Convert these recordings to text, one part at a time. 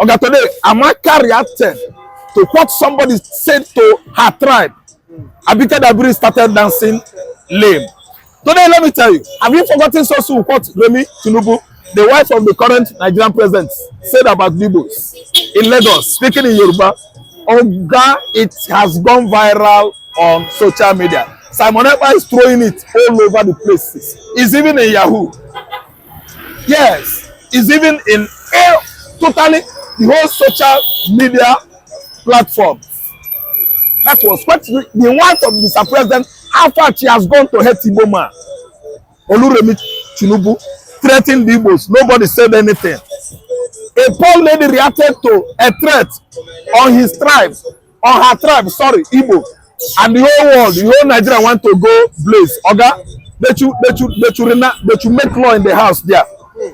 Okay, today, Amaka reacted to what somebody said to her tribe. Abika Dabiri started dancing lame. Today, let me tell you, have you forgotten so soon what Remi Tinubu, the wife of the current Nigerian president, said about Igbos in Lagos, speaking in Yoruba? Oga, it has gone viral on social media. Simon Ekpa is throwing it all over the places. It's even in Yahoo. Yes, it's even in totally the whole social media platform. That was what the wife of Mr. President, how far she has gone to hate Igbo man. Oluremi Tinubu threatened the Igbos. Nobody said anything. A poor lady reacted to a threat on his tribe, on her tribe, sorry, Igbo. And the whole world, the whole Nigeria want to go blaze. Oga, they should make law in the house there.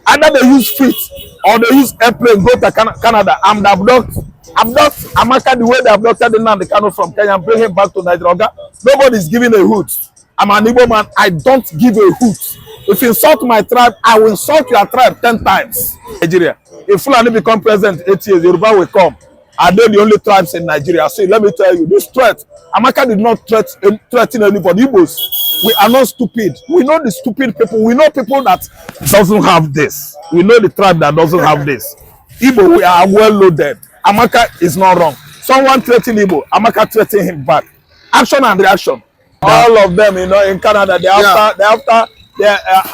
Either they use feet or they use airplane, go to Canada and abduct Amaka the way they abducted the man, the Kano from Kenya and bring him back to Nigeria. Oga, nobody is giving a hoot. I'm an Igbo man. I don't give a hoot. If you insult my tribe, I will insult your tribe 10 times. Nigeria. If Fulani become president 8 years, Yoruba will come. Are they the only tribes in Nigeria? So let me tell you, this threat, Amaka did not threaten anybody. Igbos, we are not stupid. We know the stupid people. We know people that doesn't have this. We know the tribe that doesn't have this. Igbo, we are well loaded. Amaka is not wrong. Someone threatened Igbo, Amaka threatened him back. Action and reaction. All of them, you know, in Canada, they're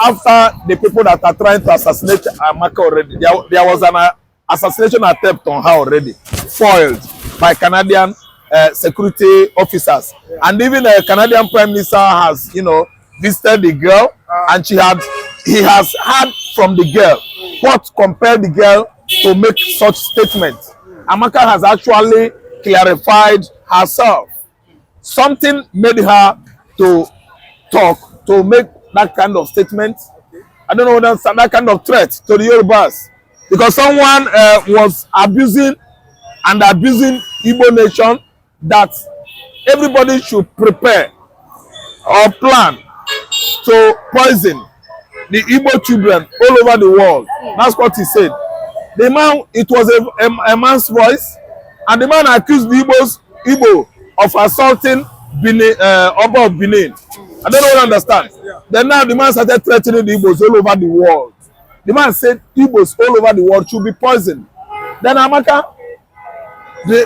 after the people that are trying to assassinate Amaka already. There was an assassination attempt on her already, foiled by Canadian security officers. And even the Canadian Prime Minister has, you know, visited the girl, and he has heard from the girl what compelled the girl to make such statements. Amaka has actually clarified herself. Something made her to talk, to make that kind of statement. I don't know whether that's that kind of threat to the Yorubas. Because someone was abusing Igbo nation, that everybody should prepare or plan to poison the Igbo children all over the world. That's what he said. The man, it was a man's voice, and the man accused the Igbo of assaulting Benin, Oba of Benin. I don't know what I understand. Then now the man started threatening the Igbos all over the world. The man said Igbos all over the world should be poisoned. Then Amaka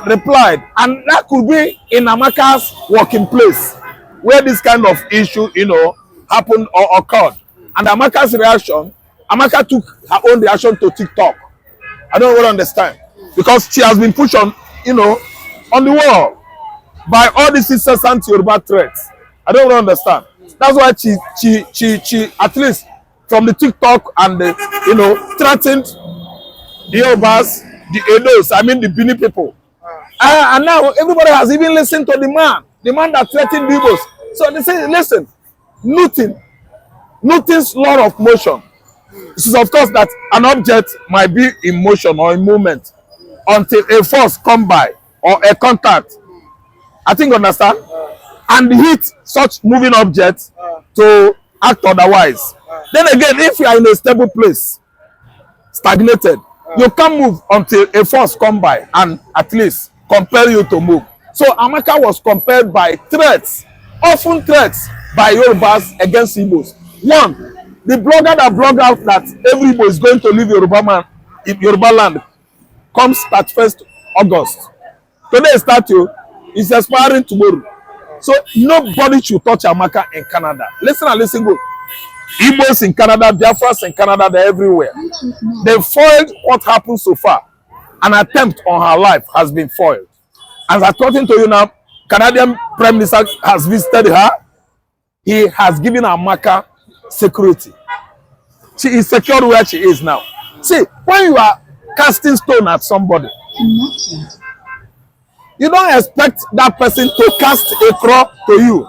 replied, and that could be in Amaka's working place where this kind of issue, you know, happened or occurred. And Amaka's reaction, Amaka took her own reaction to TikTok. I don't really understand, because she has been pushed on, you know, on the wall by all these incessant Yoruba threats. I don't really understand. That's why she at least from the TikTok and the, you know, threatened the Yorubas, the Edos, I mean the Benin people. And now everybody has even listened to the man that threatened the Igbos. So they say, listen, nothing's law of motion. This is of course that an object might be in motion or in movement until a force come by or a contact. I think you understand? And hit such moving objects to act otherwise. Then again, if you are in a stable place, stagnated, you can't move until a force come by and at least compel you to move. So Amaka was compelled by threats, often threats by Yorubas against Igbos. One, the blogger that blogged out that every Igbo is going to leave Yoruba land comes 31st August. Today's statue is expiring tomorrow. So nobody should touch Amaka in Canada. Listen and listen good. Igbos in Canada, Biafras in Canada, they're everywhere. They foiled what happened so far. An attempt on her life has been foiled. As I'm talking to you now, Canadian Prime Minister has visited her. He has given Amaka security. She is secure where she is now. See, when you are casting stone at somebody, you don't expect that person to cast a crow to you.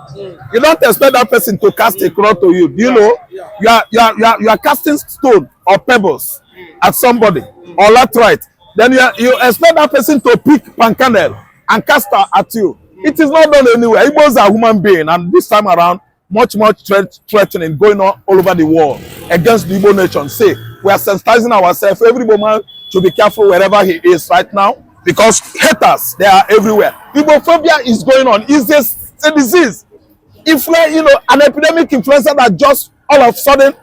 You don't expect that person to cast a crow to you. You know, you are casting stone or pebbles at somebody or laterite. Then you expect that person to pick pancanel and cast her at you. It is not done anywhere. Igbos are human beings, and this time around, much threatening going on all over the world against the Igbo nation. Say, we are sensitizing ourselves. Every woman should be careful wherever he is right now, because haters, they are everywhere. Igbophobia is going on. It's just a disease. An epidemic influenza that just all of a sudden,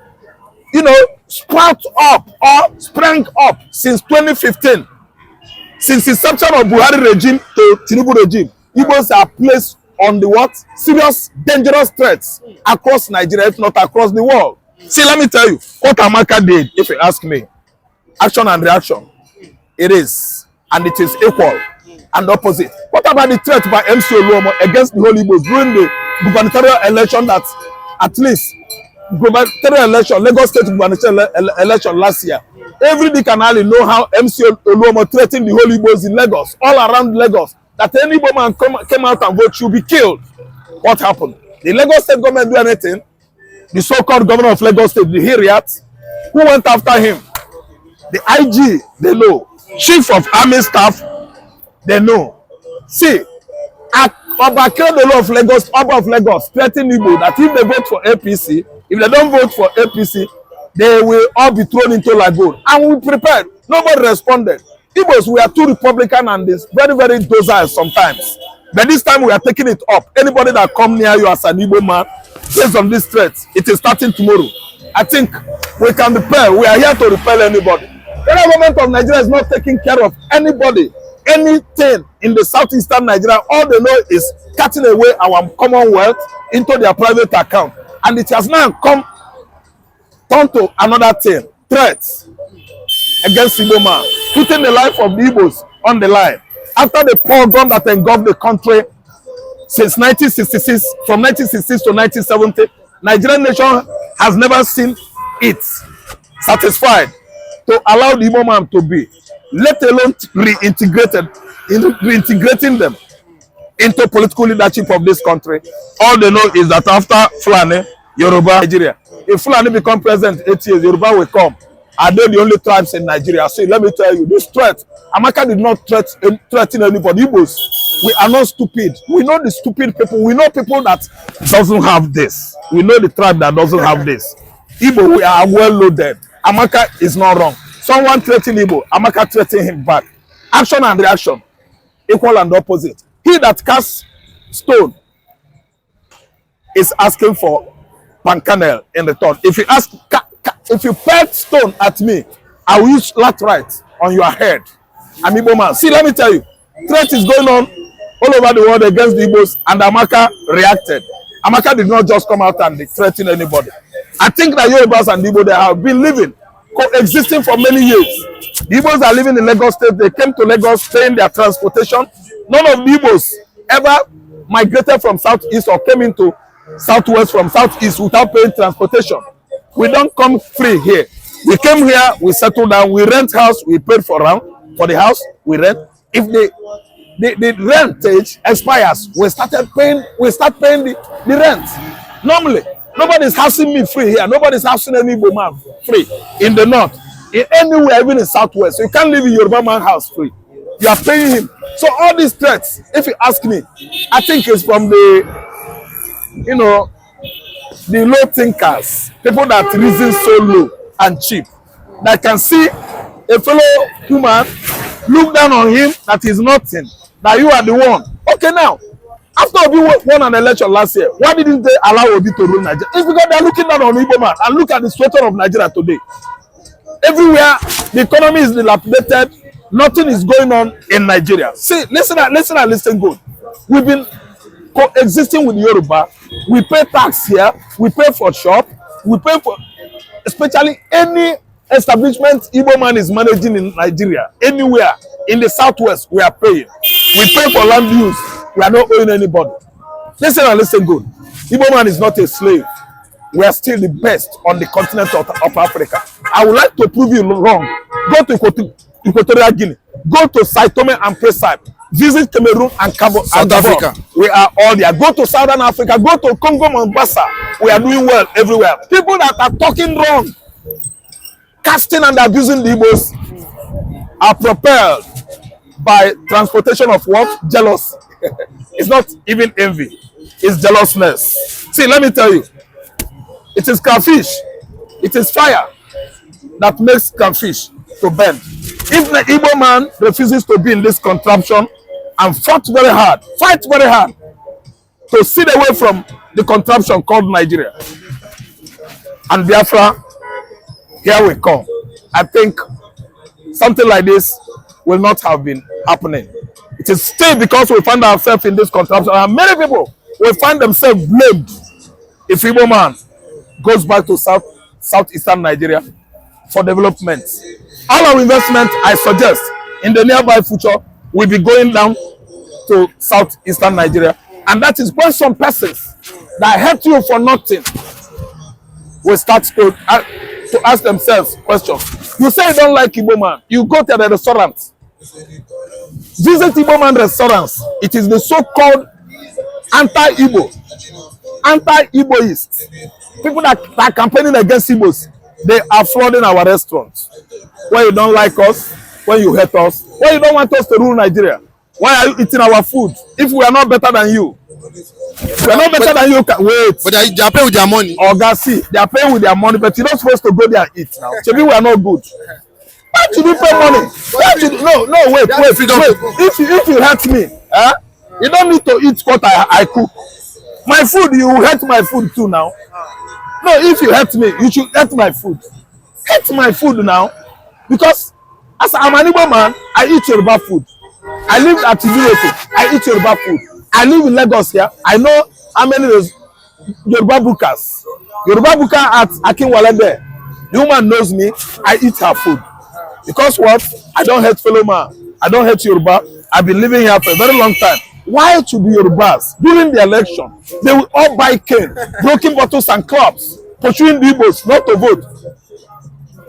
sprout up or sprang up since 2015. Since inception of Buhari regime to Tinubu regime, Igbos are placed on the what? Serious, dangerous threats across Nigeria, if not across the world. See, let me tell you what Amaka did, if you ask me. Action and reaction. It is. And it is equal and opposite. What about the threat by MC Oluomo against the whole Igbos during the gubernatorial election that at least gubernatorial election, Lagos State gubernatorial election last year? Every day can only know how MC Oluomo threatened the whole Igbos in Lagos, all around Lagos, that any Igbo man came out and vote should be killed. What happened? The Lagos State government do anything? The so-called governor of Lagos State, the Hiriat, who went after him? The IG, they know. Chief of Army Staff, they know. See, Oba of Lagos, Oba of Lagos, threatening Igbo that if they vote for APC, if they don't vote for APC, they will all be thrown into lagoon. And we prepared. Nobody responded. Igbos, we are too Republican and this very, very docile sometimes. But this time we are taking it up. Anybody that come near you as an Igbo man, based on this threat, it is starting tomorrow. I think we can repel. We are here to repel anybody. The government of Nigeria is not taking care of anybody, anything in the southeastern Nigeria. All they know is cutting away our commonwealth into their private account. And it has now turned to another thing, threats against Igbo man, putting the life of the Igbos on the line. After the pogrom that engulfed the country since 1966, from 1966 to 1970, Nigerian nation has never seen it satisfied to allow the Igbo man to be, let alone reintegrating them into political leadership of this country. All they know is that after Fulani, Yoruba, Nigeria, if Fulani become president 8 years, Yoruba will come. Are they the only tribes in Nigeria? So let me tell you, this threat, Amaka did not threaten anybody. Igbos, we are not stupid. We know the stupid people. We know people that doesn't have this. We know the tribe that doesn't have this. Igbo, we are well loaded. Amaka is not wrong. Someone threatening Igbo, Amaka threatening him back. Action and reaction, equal and opposite. He that casts stone is asking for pancanel in return. If you pet stone at me, I will use laterite on your head. I'm Igbo man. See, let me tell you, threat is going on all over the world against the Igbos, and Amaka reacted. Amaka did not just come out and threaten anybody. I think that Yorubas and the Igbo, they have been living, coexisting for many years. The Igbos are living in Lagos State. They came to Lagos paying their transportation. None of the Igbos ever migrated from southeast or came into southwest from southeast without paying transportation. We don't come free here. We came here, we settle down, we rent house, we paid for the house, we rent. If the rentage expires, we start paying the rent. Normally, nobody's housing me free here. Nobody's housing any Igbo man free in the north. In anywhere, even in southwest, you can't live in Yoruba man house free. You are paying him. So all these threats, if you ask me, I think it's from the low thinkers, people that reason so low and cheap, that can see a fellow human, look down on him that is nothing, that you are the one. Okay, now, after Obi won an election last year, why didn't they allow Obi to rule Nigeria? It's because they are looking down on Igbo man. And look at the situation of Nigeria today. Everywhere, the economy is dilapidated. Nothing is going on in Nigeria. See, listen good. We've been coexisting with Yoruba. We pay tax here. We pay for shop. We pay for, especially any establishment Igbo man is managing in Nigeria. Anywhere in the southwest, we are paying. We pay for land use. We are not owing anybody. Listen good. Igbo man is not a slave. We are still the best on the continent of Africa. I would like to prove you wrong. Go to Equatorial Guinea. Go to Sao Tome and Principe. Visit Cameroon and South Africa. We are all there. Go to Southern Africa. Go to Congo, Mombasa. We are doing well everywhere. People that are talking wrong, casting and abusing the Igbos, are propelled by transportation of what? Jealousy. It's not even envy. It's jealousness. See, let me tell you. It is catfish. It is fire that makes catfish. to bend. If the Igbo man refuses to be in this contraption and fight very hard to sit away from the contraption called Nigeria and Biafra, here we come. I think something like this will not have been happening. It is still because we find ourselves in this contraption, and many people will find themselves blamed if Igbo man goes back to southeastern Nigeria for development. All our investment, I suggest, in the nearby future will be going down to southeastern Nigeria, and that is when some persons that helped you for nothing will start to ask themselves questions. You say you don't like Igbo man, you go to the restaurant, visit Igbo man restaurants. It is the so-called anti-Igboist people that are campaigning against Igbos. They are flooding our restaurants. When you don't like us, when you hate us, when you don't want us to rule Nigeria, why are you eating our food if we are not better than you? We are not better than you. Wait. But they are paying with their money. See, they are paying with their money, but you're not supposed to go there and eat now. Maybe we are not good. Why should you pay money? Wait. If you hurt me, you don't need to eat what I cook. My food, you hurt my food too now. No, if you hurt me, you should hurt my food. Hurt my food now, because as I'm an Igbo man, I eat Yoruba food. I live at Tinubu, I eat Yoruba food. I live in Lagos here. I know how many Yoruba bukas. Yoruba buka at Akinwale there. The woman knows me. I eat her food. Because what? I don't hate fellow man. I don't hate Yoruba. I've been living here for a very long time. Why to be Yorubas? During the election, they will all buy cane, broken bottles and clubs, pursuing the Igbos not to vote.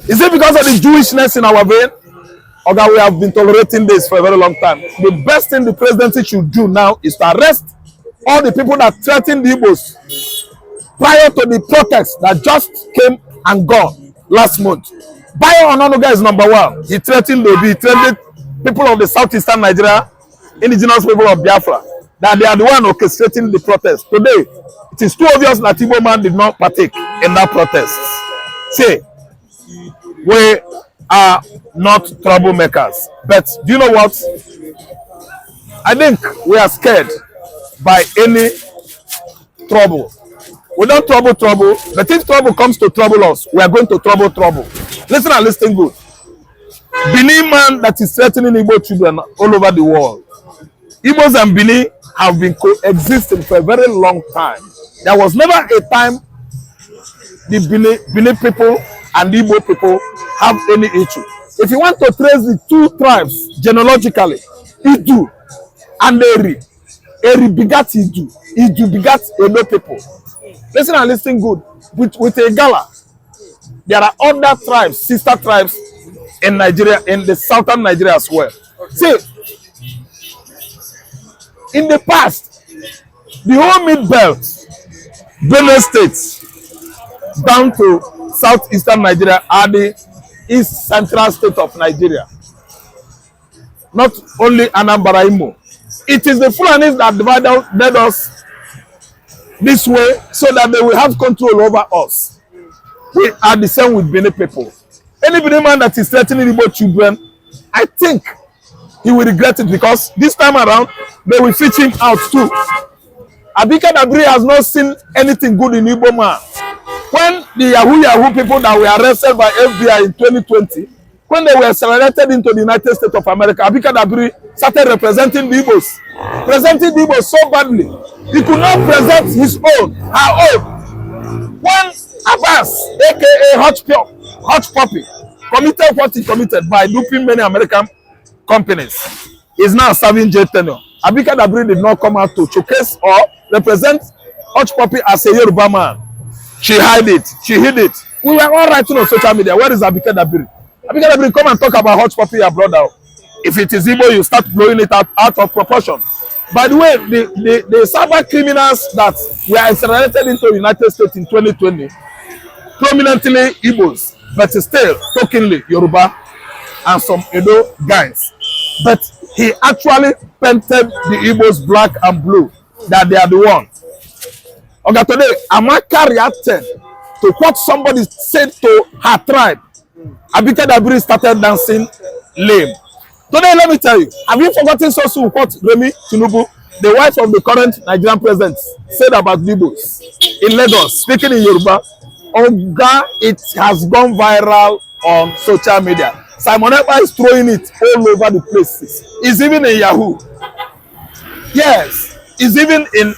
Is it because of the Jewishness in our vein? Or that we have been tolerating this for a very long time? The best thing the presidency should do now is to arrest all the people that threatened the Igbos prior to the protests that just came and gone last month. Bayo Onanuga is number one. He threatened Obi, he threatened people of the southeastern Nigeria, indigenous people of Biafra, that they are the one orchestrating the protest. Today, it is too obvious that Igbo man did not partake in that protest. See, we are not troublemakers. But do you know what? I think we are scared by any trouble. We don't trouble, but if trouble comes to trouble us, we are going to trouble. Listen and listen good. Benin man that is threatening Igbo children all over the world. Igbos and Benin have been coexisting for a very long time. There was never a time the Benin people and the Igbo people have any issue. If you want to trace the two tribes genealogically, Idu and Eri begat Idu. Idu begat Eno people. Listen and listen good. With a gala, there are other tribes, sister tribes in Nigeria, in the southern Nigeria as well. See, in the past, the whole mid belt, Benue states, down to southeastern Nigeria are the east central state of Nigeria. Not only Anambra Imo. It is the Fulanis that divided us this way so that they will have control over us. We are the same with Benin people. Any Benin man that is threatening Igbo children, I think he will regret it, because this time around they will fit him out too. Abika Dabri has not seen anything good in Igbo man. When the Yahoo people that were arrested by FBI in 2020, when they were accelerated into the United States of America, Abika Dabri started representing the Igbos. Presenting the Igbos so badly, he could not present his own, her own. When Abbas, aka Hot Puppy, committed what he committed by duping many American companies, is now serving jail tenure. Abika Dabri did not come out to showcase or represent Hot Puppy as a Yoruba man. She hid it. We were all writing on social media. Where is Abika Dabri? Abika Dabri, come and talk about Hot Puppy, your brother. If it is Igbo, you start blowing it out of proportion. By the way, the cyber criminals that were accelerated into the United States in 2020, prominently Igbos, but still tokенly Yoruba and some Edo guys. But he actually painted the Igbos black and blue, that they are the one. Okay, today, Amaka reacted to what somebody said to her tribe Abike Dabiri started dancing lame. Today, let me tell you, have you forgotten so soon what Remi Tinubu, the wife of the current Nigerian president, said about Igbos in Lagos, speaking in Yoruba? Oga, it has gone viral on social media. Simon Ekpa is throwing it all over the places. It's even in Yahoo. Yes, it's even in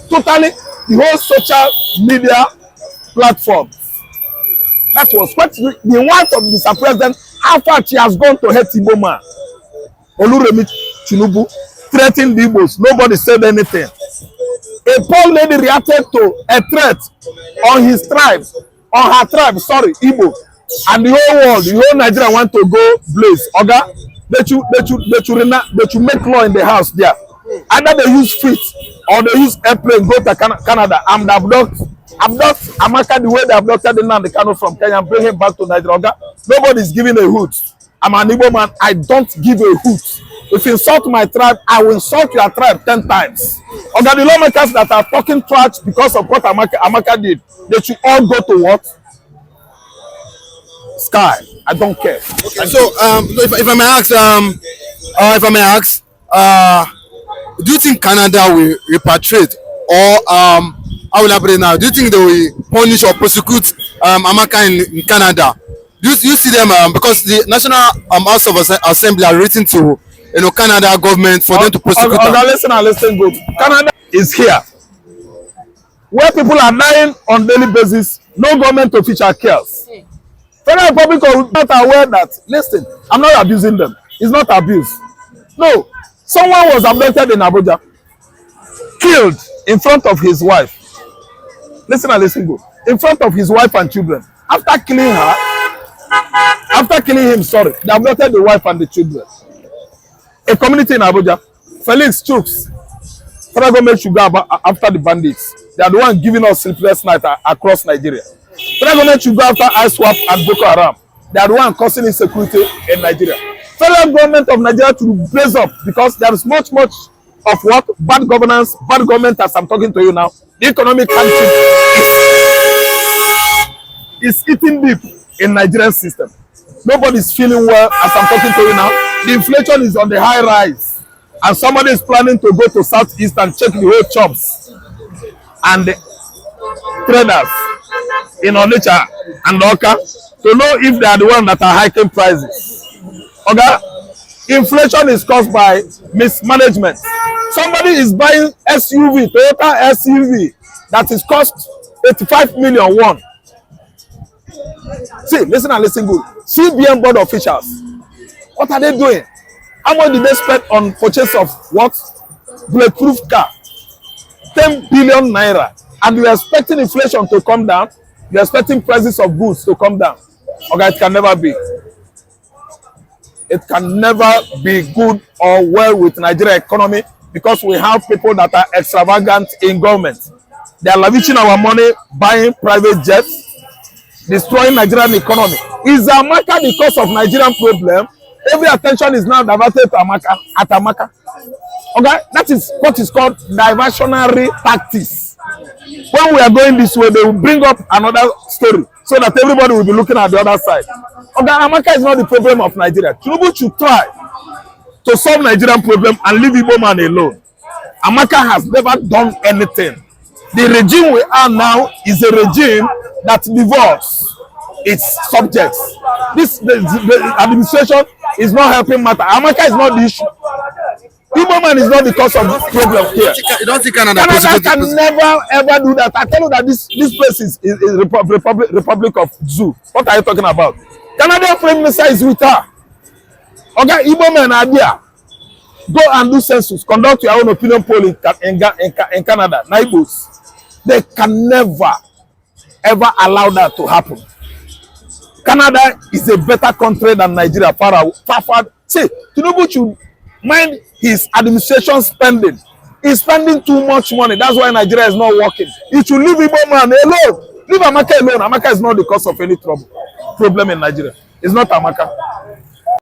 totally the whole social media platform. That was what the wife of Mr. President, how far she has gone to hate Igbo man. Oluremi Tinubu threatened the Igbos. Nobody said anything. A poor lady reacted to a threat on his tribe, on her tribe, sorry, Igbo. And the whole world, the whole Nigeria want to go blaze. Oga, they should make law in the house there. Either they use feet or they use airplane, go to Canada and abduct Amaka the way they abducted the Nnamdi Kanu from Kenya and bring him back to Nigeria. Nobody is giving a hoot. I'm an Igbo man. I don't give a hoot. If you insult my tribe, I will insult your tribe 10 times. Okay, the lawmakers that are talking trash because of what Amaka did, they should all go to what? Sky. I don't care. Okay, so if I may ask, do you think Canada will repatriate or how will I put it now? Do you think they will punish or prosecute Amaka in Canada? Do you see them because the National House of Assembly are written to Canada government for them to prosecute them? Listen good. Canada is here, where people are dying on daily basis. No government official cares. Federal Republic are not aware that. Listen, I'm not abusing them. It's not abuse. No, someone was abducted in Abuja, killed in front of his wife. Listen good. In front of his wife and children. After killing him, they abducted the wife and the children. A community in Abuja, Felix Chooks, federal government should go after the bandits. They are the ones giving us sleepless night across Nigeria. Federal government should go after ISWAP and Boko Haram. They are the ones causing insecurity in Nigeria. Federal government of Nigeria should blaze up because there is much of what? Bad governance, bad government as I'm talking to you now. The economic hardship is eating deep in Nigerian system. Nobody is feeling well as I'm talking to you now. The inflation is on the high rise. And somebody is planning to go to Southeast and check the whole shops and the traders in Onitsha and Oka to know if they are the ones that are hiking prices. Okay? Inflation is caused by mismanagement. Somebody is buying SUV, Toyota SUV, that is cost 85 million won. See, listen good. CBN board officials, what are they doing? How much did they spend on purchase of what? Bulletproof car. 10 billion naira. And you are expecting inflation to come down. You are expecting prices of goods to come down. Okay, it can never be. It can never be good or well with Nigeria economy because we have people that are extravagant in government. They are lavishing our money, buying private jets, destroying Nigerian economy. Is Amaka the cause of Nigerian problem? Every attention is now diverted to Amaka. Okay, that is what is called diversionary tactics. When we are going this way, they will bring up another story so that everybody will be looking at the other side. Okay, Amaka is not the problem of Nigeria. Trudeau should try to solve Nigerian problem and leave Igbo man alone. Amaka has never done anything. The regime we are now is a regime that divorces its subjects. The administration is not helping matter. Amaka is not the issue. Igbo man is not the cause of this problem here. You don't think Canada can never ever do that. I tell you that this place is Republic of Zoo. What are you talking about? Canadian Prime Minister is with her. Okay, Igbo men are there. Go and do census. Conduct your own opinion poll in Canada. Naibos. They can never ever allow that to happen. Canada is a better country than Nigeria. Far. See, Tinubu should mind his administration spending. He's spending too much money. That's why Nigeria is not working. He should leave Igbo man alone. Leave Amaka alone. Amaka is not the cause of any problem in Nigeria. It's not Amaka.